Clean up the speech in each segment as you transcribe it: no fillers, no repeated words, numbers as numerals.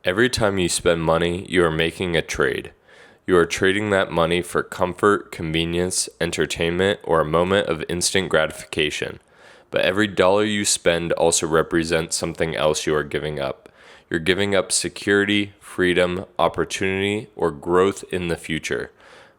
Every time you spend money, you are making a trade. You are trading that money for comfort, convenience, entertainment, or a moment of instant gratification. But every dollar you spend also represents something else you are giving up. You're giving up security, freedom, opportunity, or growth in the future.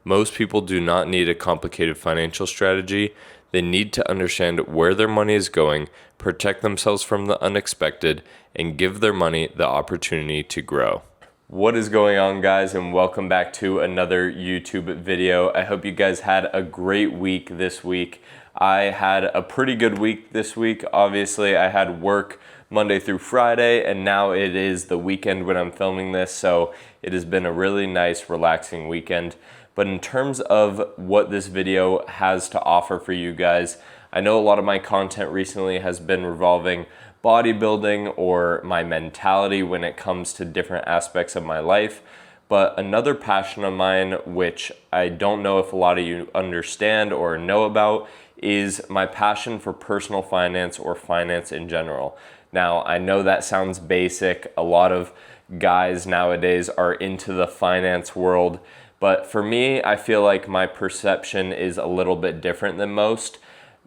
Most people do not need a complicated financial strategy. They need to understand where their money is going, protect themselves from the unexpected, and give their money the opportunity to grow. What is going on, guys, and welcome back to another YouTube video. I hope you guys had a great week this week. I had a pretty good week this week. Obviously, I had work Monday through Friday, and now it is the weekend when I'm filming this, so it has been a really nice, relaxing weekend. But in terms of what this video has to offer for you guys, I know a lot of my content recently has been revolving bodybuilding or my mentality when it comes to different aspects of my life. But another passion of mine, which I don't know if a lot of you understand or know about, is my passion for personal finance or finance in general. Now, I know that sounds basic. A lot of guys nowadays are into the finance world. But for me, I feel like my perception is a little bit different than most.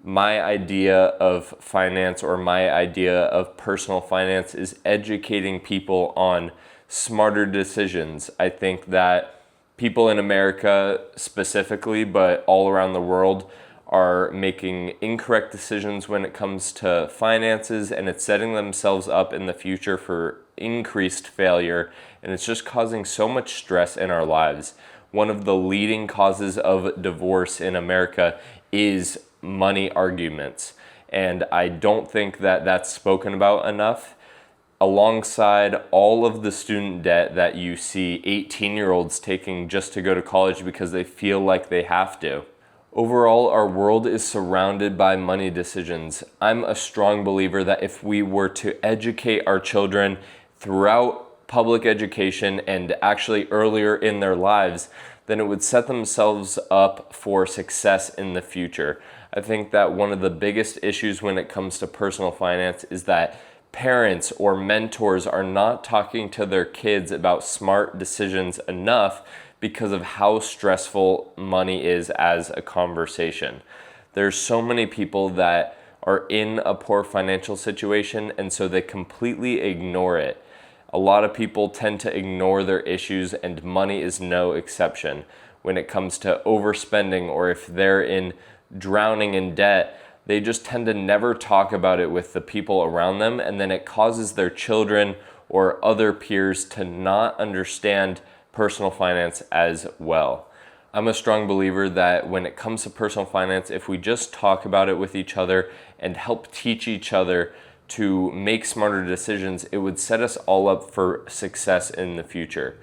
My idea of finance or my idea of personal finance is educating people on smarter decisions. I think that people in America specifically, but all around the world, are making incorrect decisions when it comes to finances, and it's setting themselves up in the future for increased failure, and it's just causing so much stress in our lives. One of the leading causes of divorce in America is money arguments, and I don't think that that's spoken about enough. Alongside all of the student debt that you see 18-year-olds taking just to go to college because they feel like they have to. Overall, our world is surrounded by money decisions. I'm a strong believer that if we were to educate our children throughout public education and actually earlier in their lives, then it would set themselves up for success in the future. I think that one of the biggest issues when it comes to personal finance is that parents or mentors are not talking to their kids about smart decisions enough because of how stressful money is as a conversation. There's so many people that are in a poor financial situation, and so they completely ignore it. A lot of people tend to ignore their issues, and money is no exception. When it comes to overspending, or if they're drowning in debt, they just tend to never talk about it with the people around them, and then it causes their children or other peers to not understand personal finance as well. I'm a strong believer that when it comes to personal finance, if we just talk about it with each other and help teach each other to make smarter decisions, it would set us all up for success in the future.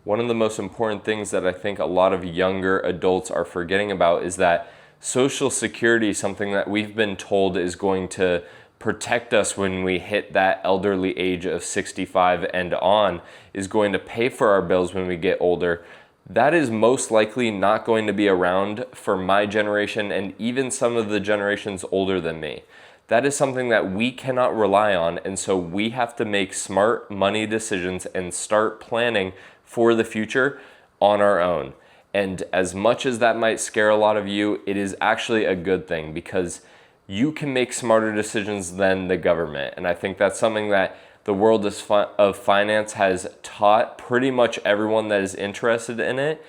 One of the most important things that I think a lot of younger adults are forgetting about is that Social Security, something that we've been told is going to protect us when we hit that elderly age of 65 and on, is going to pay for our bills when we get older. That is most likely not going to be around for my generation and even some of the generations older than me. That is something that we cannot rely on, and so we have to make smart money decisions and start planning for the future on our own. And as much as that might scare a lot of you, it is actually a good thing because you can make smarter decisions than the government. And I think that's something that the world of finance has taught pretty much everyone that is interested in it.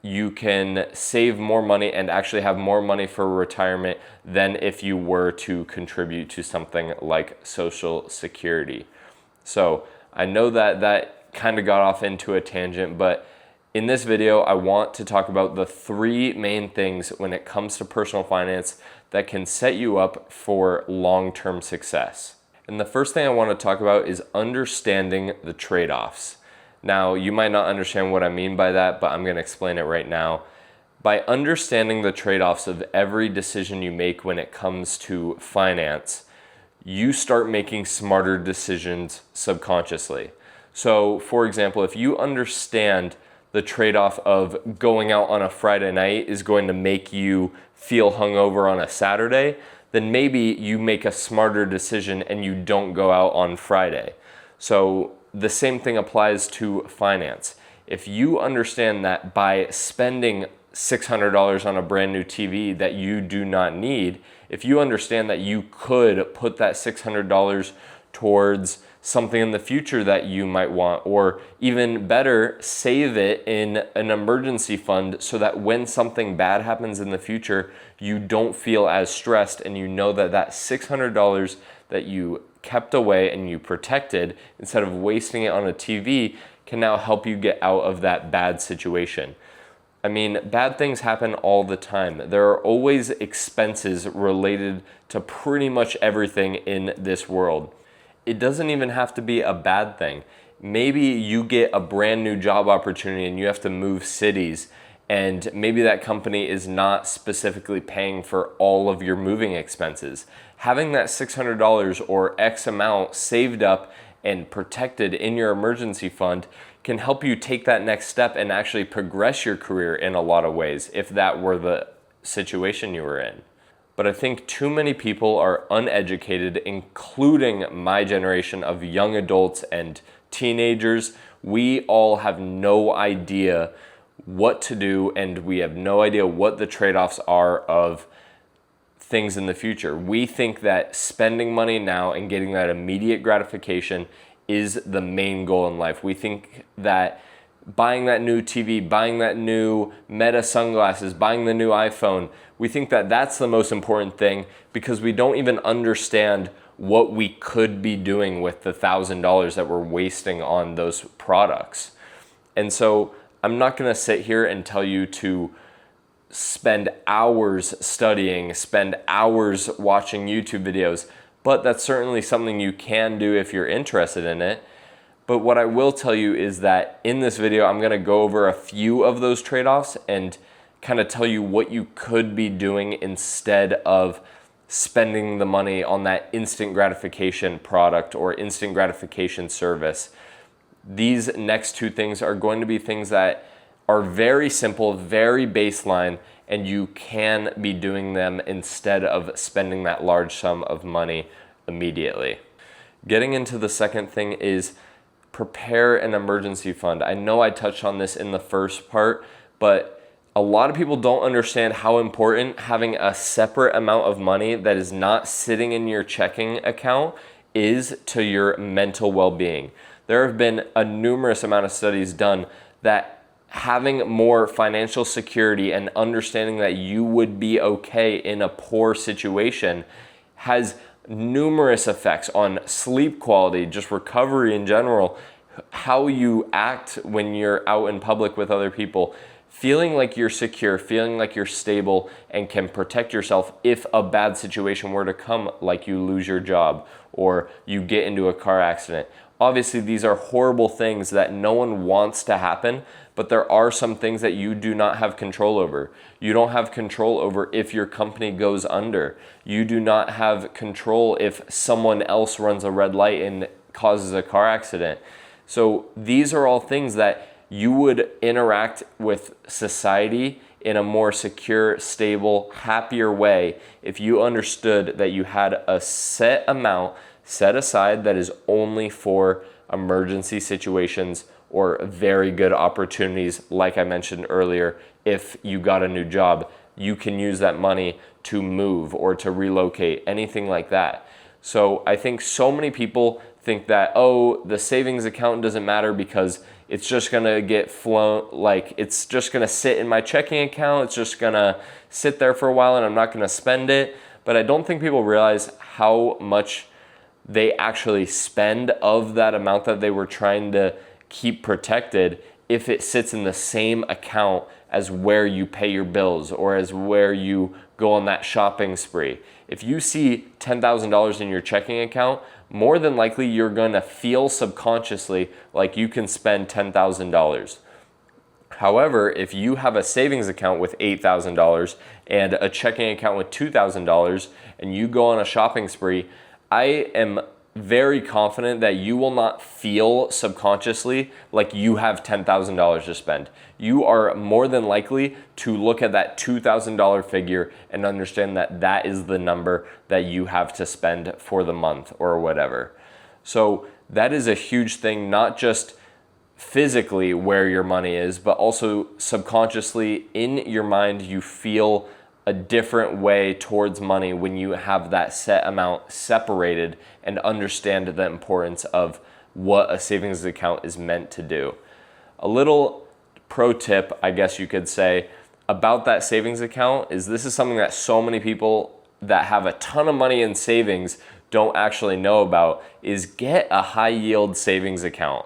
You can save more money and actually have more money for retirement than if you were to contribute to something like Social Security. So I know that kind of got off into a tangent, but in this video, I want to talk about the three main things when it comes to personal finance that can set you up for long-term success. And the first thing I want to talk about is understanding the trade-offs. Now, you might not understand what I mean by that, but I'm going to explain it right now. By understanding the trade-offs of every decision you make when it comes to finance, you start making smarter decisions subconsciously. So, for example, if you understand the trade-off of going out on a Friday night is going to make you feel hungover on a Saturday, then maybe you make a smarter decision and you don't go out on Friday. So the same thing applies to finance. If you understand that by spending $600 on a brand new TV that you do not need, if you understand that you could put that $600 towards something in the future that you might want, or even better, save it in an emergency fund so that when something bad happens in the future, you don't feel as stressed, and you know that that $600 that you kept away and you protected instead of wasting it on a TV can now help you get out of that bad situation. I mean, bad things happen all the time. There are always expenses related to pretty much everything in this world. It doesn't even have to be a bad thing. Maybe you get a brand new job opportunity and you have to move cities, and maybe that company is not specifically paying for all of your moving expenses. Having that $600 or X amount saved up and protected in your emergency fund can help you take that next step and actually progress your career in a lot of ways if that were the situation you were in. But I think too many people are uneducated, including my generation of young adults and teenagers. We all have no idea what to do, and we have no idea what the trade-offs are of things in the future. We think that spending money now and getting that immediate gratification is the main goal in life. We think that buying that new TV, buying that new Meta sunglasses, buying the new iPhone, we think that that's the most important thing because we don't even understand what we could be doing with the $1,000 that we're wasting on those products. And so I'm not going to sit here and tell you to spend hours studying, spend hours watching YouTube videos, but that's certainly something you can do if you're interested in it. But what I will tell you is that in this video, I'm going to go over a few of those trade-offs and kind of tell you what you could be doing instead of spending the money on that instant gratification product or instant gratification service. These next two things are going to be things that are very simple, very baseline, and you can be doing them instead of spending that large sum of money immediately. Getting into the second thing is prepare an emergency fund. I know I touched on this in the first part, but a lot of people don't understand how important having a separate amount of money that is not sitting in your checking account is to your mental well-being. There have been a numerous amount of studies done that having more financial security and understanding that you would be okay in a poor situation has numerous effects on sleep quality, just recovery in general, how you act when you're out in public with other people, feeling like you're secure, feeling like you're stable and can protect yourself if a bad situation were to come, like you lose your job or you get into a car accident. Obviously, these are horrible things that no one wants to happen, but there are some things that you do not have control over. You don't have control over if your company goes under. You do not have control if someone else runs a red light and causes a car accident. So these are all things that you would interact with society in a more secure, stable, happier way if you understood that you had a set amount set aside that is only for emergency situations or very good opportunities. Like I mentioned earlier, if you got a new job, you can use that money to move or to relocate, anything like that. So I think so many people think that, oh, the savings account doesn't matter because it's just gonna get flown, like it's just gonna sit in my checking account, it's just gonna sit there for a while and I'm not gonna spend it. But I don't think people realize how much they actually spend of that amount that they were trying to keep protected if it sits in the same account as where you pay your bills or as where you go on that shopping spree. If you see $10,000 in your checking account, more than likely you're gonna feel subconsciously like you can spend $10,000. However, if you have a savings account with $8,000 and a checking account with $2,000 and you go on a shopping spree, I am very confident that you will not feel subconsciously like you have $10,000 to spend. You are more than likely to look at that $2,000 figure and understand that that is the number that you have to spend for the month or whatever. So that is a huge thing, not just physically where your money is, but also subconsciously in your mind, you feel a different way towards money when you have that set amount separated and understand the importance of what a savings account is meant to do. A little pro tip, I guess you could say, about that savings account is this is something that so many people that have a ton of money in savings don't actually know about, is get a high yield savings account.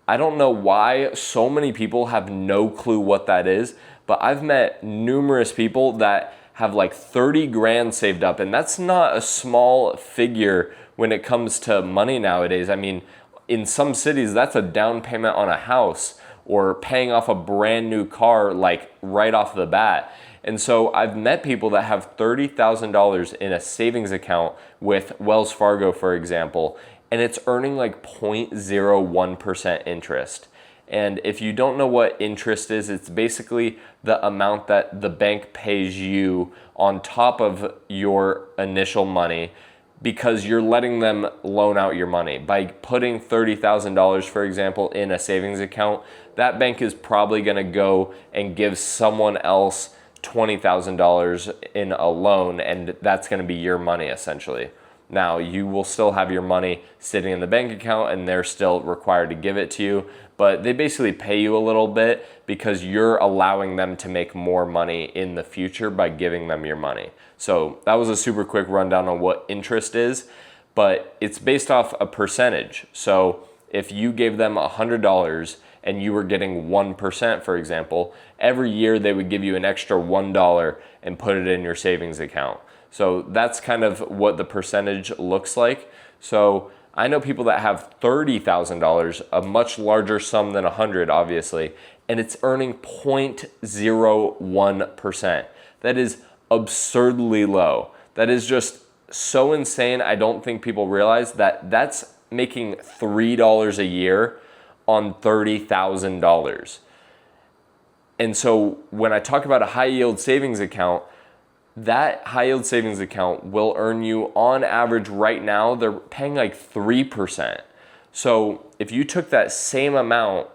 I don't know why so many people have no clue what that is, but I've met numerous people that have like 30 grand saved up, and that's not a small figure when it comes to money nowadays. I mean, in some cities, that's a down payment on a house or paying off a brand new car like right off the bat. And so I've met people that have $30,000 in a savings account with Wells Fargo, for example, and it's earning like 0.01% interest. And if you don't know what interest is, it's basically the amount that the bank pays you on top of your initial money because you're letting them loan out your money. By putting $30,000, for example, in a savings account, that bank is probably gonna go and give someone else $20,000 in a loan, and that's gonna be your money essentially. Now, you will still have your money sitting in the bank account and they're still required to give it to you, but they basically pay you a little bit because you're allowing them to make more money in the future by giving them your money. So that was a super quick rundown on what interest is, but it's based off a percentage. So if you gave them $100 and you were getting 1%, for example, every year they would give you an extra $1 and put it in your savings account. So that's kind of what the percentage looks like. So I know people that have $30,000, a much larger sum than 100, obviously, and it's earning 0.01%. That is absurdly low. That is just so insane. I don't think people realize that that's making $3 a year on $30,000. And so when I talk about a high yield savings account, that high yield savings account will earn you on average right now, they're paying like 3%. So if you took that same amount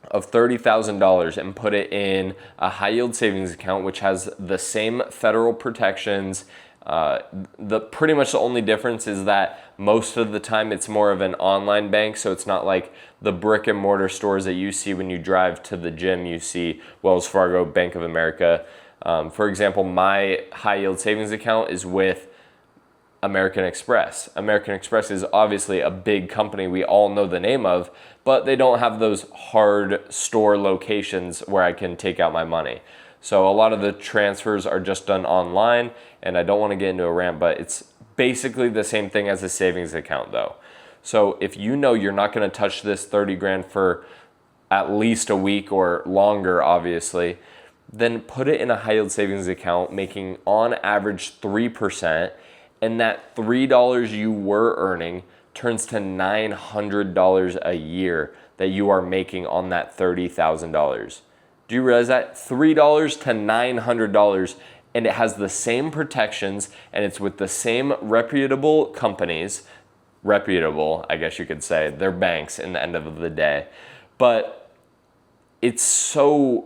of $30,000 and put it in a high yield savings account, which has the same federal protections, pretty much the only difference is that most of the time it's more of an online bank. So it's not like the brick and mortar stores that you see when you drive to the gym. You see Wells Fargo, Bank of America. For example, my high yield savings account is with American Express. American Express is obviously a big company we all know the name of, but they don't have those hard store locations where I can take out my money. So a lot of the transfers are just done online, and I don't want to get into a rant, but it's basically the same thing as a savings account though. So if you know you're not going to touch this 30 grand for at least a week or longer, obviously, then put it in a high yield savings account making on average 3%, and that $3 you were earning turns to $900 a year that you are making on that $30,000. Do you realize that? $3 to $900, and it has the same protections, and it's with the same reputable companies. Reputable, I guess you could say. They're banks in the end of the day. But it's a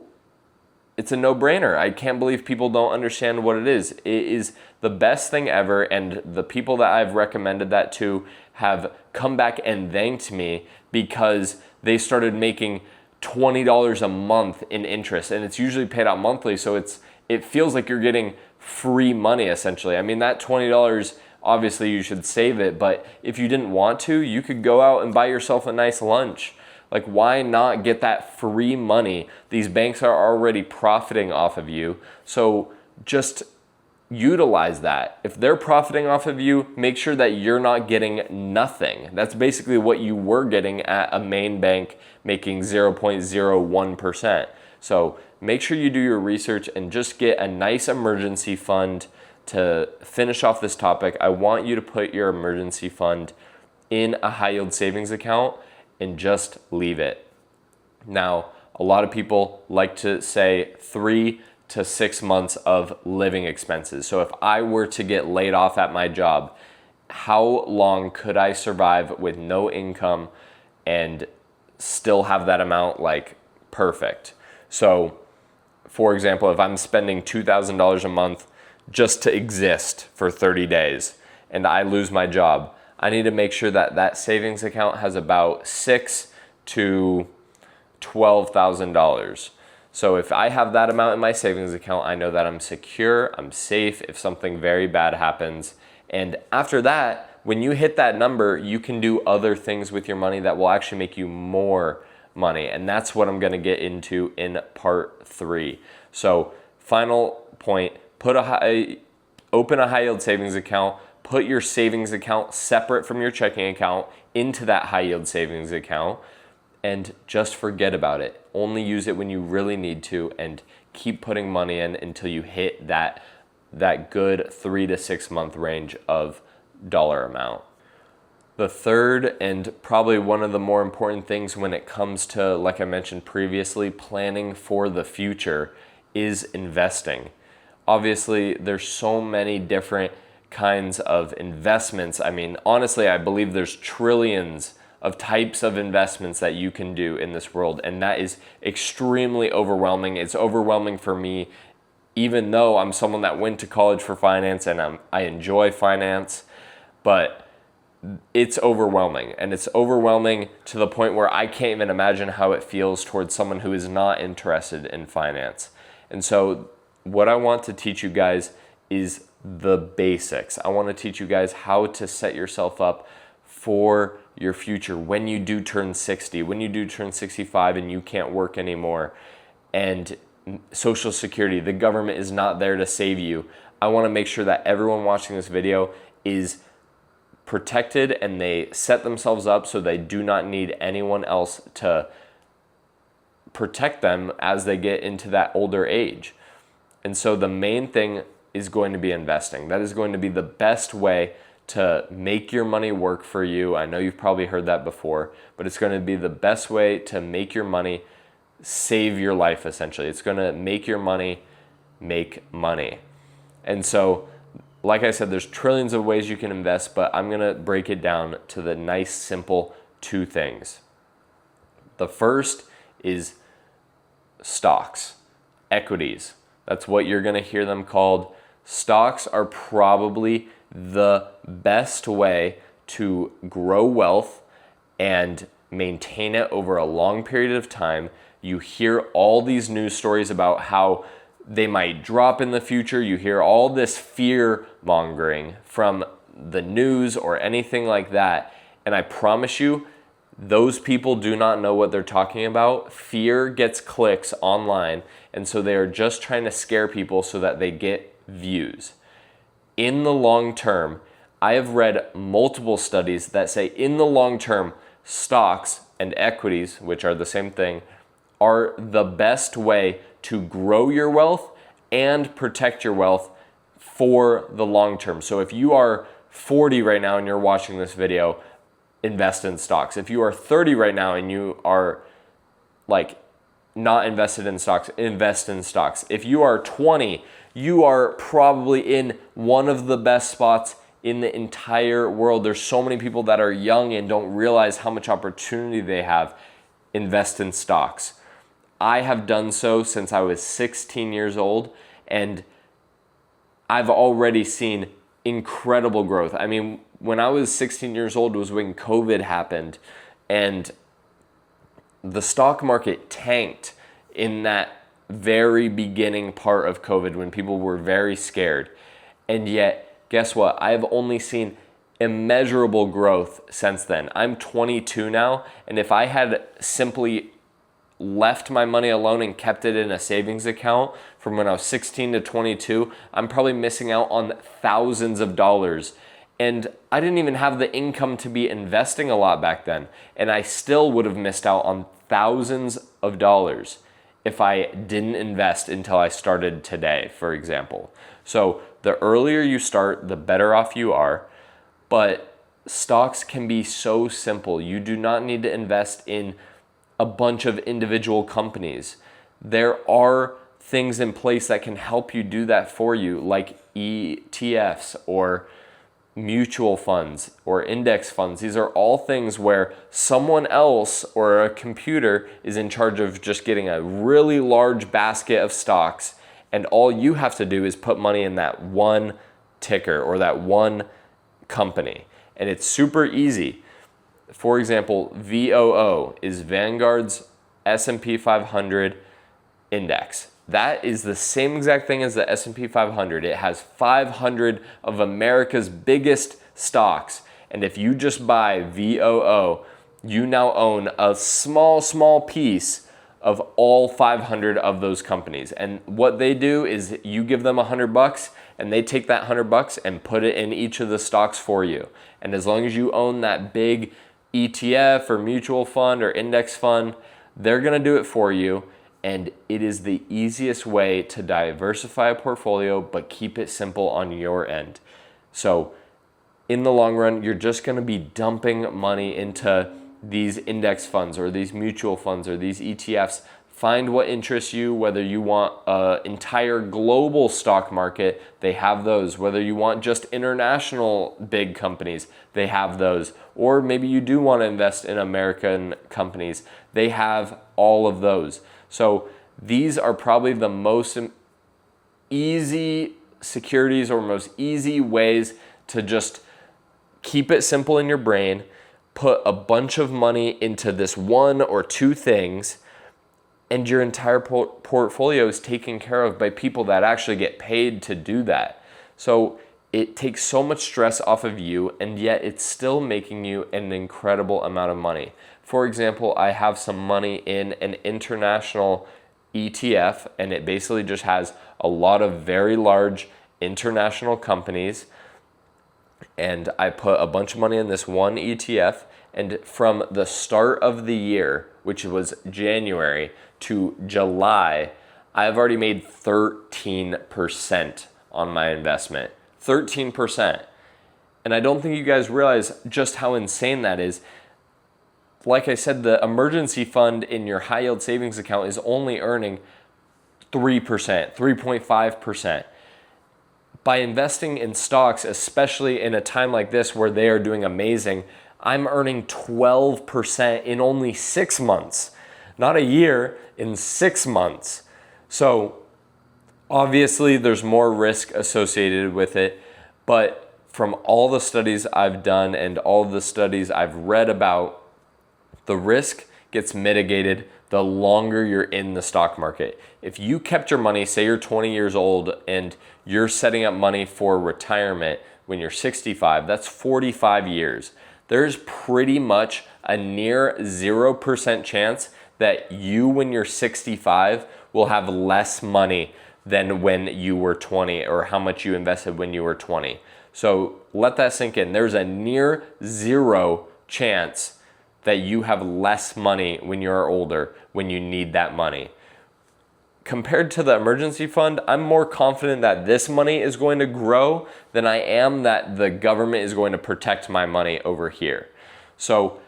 no-brainer. I can't believe people don't understand what it is. It is the best thing ever, and the people that I've recommended that to have come back and thanked me because they started making $20 a month in interest, and it's usually paid out monthly, so it feels like you're getting free money essentially. I mean, that $20, obviously you should save it, but if you didn't want to, you could go out and buy yourself a nice lunch. Like, why not get that free money? These banks are already profiting off of you, so just utilize that. If they're profiting off of you, make sure that you're not getting nothing. That's basically what you were getting at a main bank making 0.01%. So make sure you do your research and just get a nice emergency fund. To finish off this topic, I want you to put your emergency fund in a high yield savings account and just leave it. Now, a lot of people like to say 3 to 6 months of living expenses. So if I were to get laid off at my job how long could I survive with no income and still have that amount like perfect? So, for example, if I'm spending $2,000 a month just to exist for 30 days and I lose my job, I need to make sure that that savings account has about $6,000 to $12,000. So if I have that amount in my savings account, I know that I'm secure, I'm safe if something very bad happens. And after that, when you hit that number, you can do other things with your money that will actually make you more money. And that's what I'm going to get into in part 3. So final point, open a high yield savings account, put your savings account separate from your checking account into that high yield savings account, and just forget about it. Only use it when you really need to, and keep putting money in until you hit that good 3 to 6 month range of dollar amount. The third, and probably one of the more important things when it comes to, like I mentioned previously, planning for the future, is investing. Obviously, there's so many different kinds of investments. I mean, honestly, I believe there's trillions of types of investments that you can do in this world, and that is extremely overwhelming. It's overwhelming for me, even though I'm someone that went to college for finance and I enjoy finance, but it's overwhelming, and it's overwhelming to the point where I can't even imagine how it feels towards someone who is not interested in finance. And so what I want to teach you guys is the basics. I want to teach you guys how to set yourself up for your future when you do turn 60, when you do turn 65 and you can't work anymore, and Social Security, the government is not there to save you. I want to make sure that everyone watching this video is protected and they set themselves up so they do not need anyone else to protect them as they get into that older age. And so the main thing is going to be investing. That is going to be the best way to make your money work for you. I know you've probably heard that before, but it's going to be the best way to make your money save your life, essentially. It's going to make your money make money. And so, like I said, there's trillions of ways you can invest, but I'm going to break it down to the nice, simple 2 things. The first is stocks, equities. That's what you're going to hear them called. Stocks are probably the best way to grow wealth and maintain it over a long period of time. You hear all these news stories about how they might drop in the future. You hear all this fear mongering from the news or anything like that. And I promise you, those people do not know what they're talking about. Fear gets clicks online, and so they are just trying to scare people so that they get views. In the long term, I have read multiple studies that say in the long term, stocks and equities, which are the same thing, are the best way to grow your wealth and protect your wealth for the long term. So if you are 40 right now and you're watching this video, invest in stocks. If you are 30 right now and you are like not invested in stocks, invest in stocks. If you are 20, you are probably in one of the best spots in the entire world. There's so many people that are young and don't realize how much opportunity they have. Invest in stocks. I have done so since I was 16 years old, and I've already seen incredible growth. I mean, when I was 16 years old was when COVID happened, and the stock market tanked in that very beginning part of COVID when people were very scared. And yet, guess what? I've only seen immeasurable growth since then. I'm 22 now, and if I had simply left my money alone and kept it in a savings account from when I was 16 to 22, I'm probably missing out on thousands of dollars. And I didn't even have the income to be investing a lot back then. And I still would have missed out on thousands of dollars if I didn't invest until I started today, for example. So the earlier you start, the better off you are. But stocks can be so simple. You do not need to invest in a bunch of individual companies. There are things in place that can help you do that for you, like ETFs or mutual funds or index funds. These are all things where someone else or a computer is in charge of just getting a really large basket of stocks, and all you have to do is put money in that one ticker or that one company. And it's super easy. For example, VOO is Vanguard's S&P 500 index. That is the same exact thing as the S&P 500. It has 500 of America's biggest stocks. And if you just buy VOO, you now own a small piece of all 500 of those companies. And what they do is you give them $100 and they take that $100 and put it in each of the stocks for you. And as long as you own that big ETF or mutual fund or index fund, they're gonna do it for you. And it is the easiest way to diversify a portfolio, but keep it simple on your end. So in the long run, you're just gonna be dumping money into these index funds or these mutual funds or these ETFs. Find what interests you, whether you want an entire global stock market, they have those. Whether you want just international big companies, they have those. Or maybe you do want to invest in American companies, they have all of those. So these are probably the most easy securities or most easy ways to just keep it simple in your brain, put a bunch of money into this one or two things, and your entire portfolio is taken care of by people that actually get paid to do that. So it takes so much stress off of you, and yet it's still making you an incredible amount of money. For example, I have some money in an international ETF, and it basically just has a lot of very large international companies. And I put a bunch of money in this one ETF, and from the start of the year, which was January, to July, I've already made 13% on my investment. 13%. And I don't think you guys realize just how insane that is. Like I said, the emergency fund in your high yield savings account is only earning 3%, 3.5%. By investing in stocks, especially in a time like this where they are doing amazing, I'm earning 12% in only 6 months. Not a year, in 6 months. So obviously there's more risk associated with it, but from all the studies I've done and all the studies I've read about, the risk gets mitigated the longer you're in the stock market. If you kept your money, say you're 20 years old and you're setting up money for retirement when you're 65, that's 45 years. There's pretty much a near 0% chance that you, when you're 65, will have less money than when you were 20 or how much you invested when you were 20. So let that sink in. There's a near 0 chance that you have less money when you're older, when you need that money. Compared to the emergency fund, I'm more confident that this money is going to grow than I am that the government is going to protect my money over here. So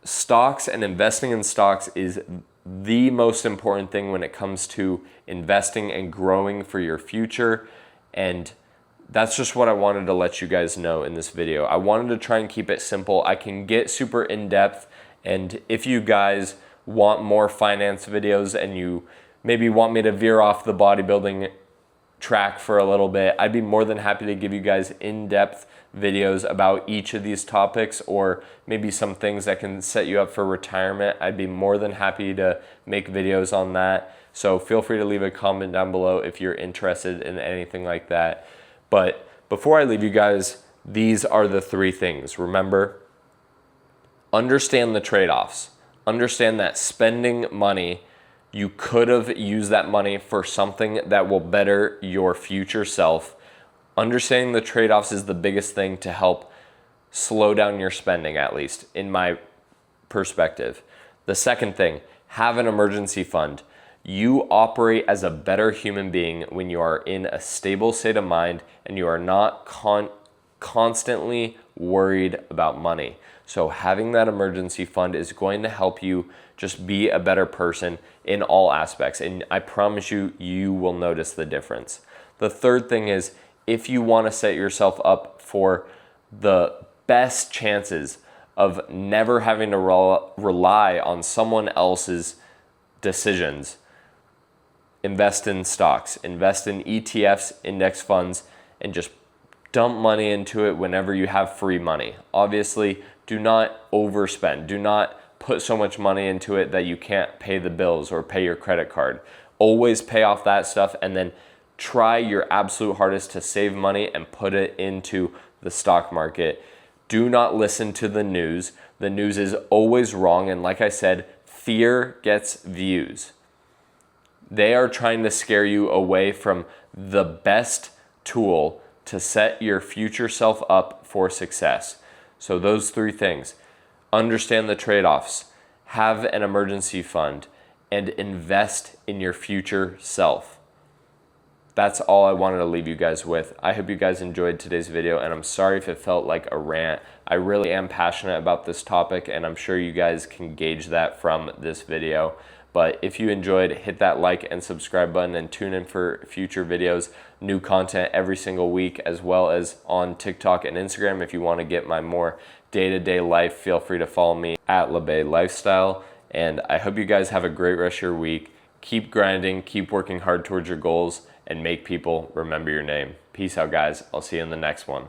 stocks and investing in stocks is the most important thing when it comes to investing and growing for your future. And that's just what I wanted to let you guys know in this video. I wanted to try and keep it simple. I can get super in depth, and if you guys want more finance videos and you maybe want me to veer off the bodybuilding track for a little bit, I'd be more than happy to give you guys in-depth videos about each of these topics, or maybe some things that can set you up for retirement. I'd be more than happy to make videos on that. So feel free to leave a comment down below if you're interested in anything like that. But before I leave you guys, these are the 3 things. Remember, understand the trade-offs. Understand that spending money, you could have used that money for something that will better your future self. Understanding the trade-offs is the biggest thing to help slow down your spending, at least in my perspective. The second thing, have an emergency fund. You operate as a better human being when you are in a stable state of mind and you are not constantly worried about money. So having that emergency fund is going to help you just be a better person in all aspects. And I promise you, you will notice the difference. The third thing is, if you want to set yourself up for the best chances of never having to rely on someone else's decisions. Invest in stocks, invest in ETFs, index funds, and just dump money into it whenever you have free money. Obviously, do not overspend. Do not put so much money into it that you can't pay the bills or pay your credit card. Always pay off that stuff and then try your absolute hardest to save money and put it into the stock market. Do not listen to the news. The news is always wrong. And like I said, fear gets views. They are trying to scare you away from the best tool to set your future self up for success. So those three things: understand the trade-offs, have an emergency fund, and invest in your future self. That's all I wanted to leave you guys with. I hope you guys enjoyed today's video, and I'm sorry if it felt like a rant. I really am passionate about this topic, and I'm sure you guys can gauge that from this video. But if you enjoyed, hit that like and subscribe button and tune in for future videos, new content every single week, as well as on TikTok and Instagram. If you want to get my more day-to-day life, feel free to follow me at Labbe Lifestyle. And I hope you guys have a great rest of your week. Keep grinding, keep working hard towards your goals, and make people remember your name. Peace out, guys. I'll see you in the next one.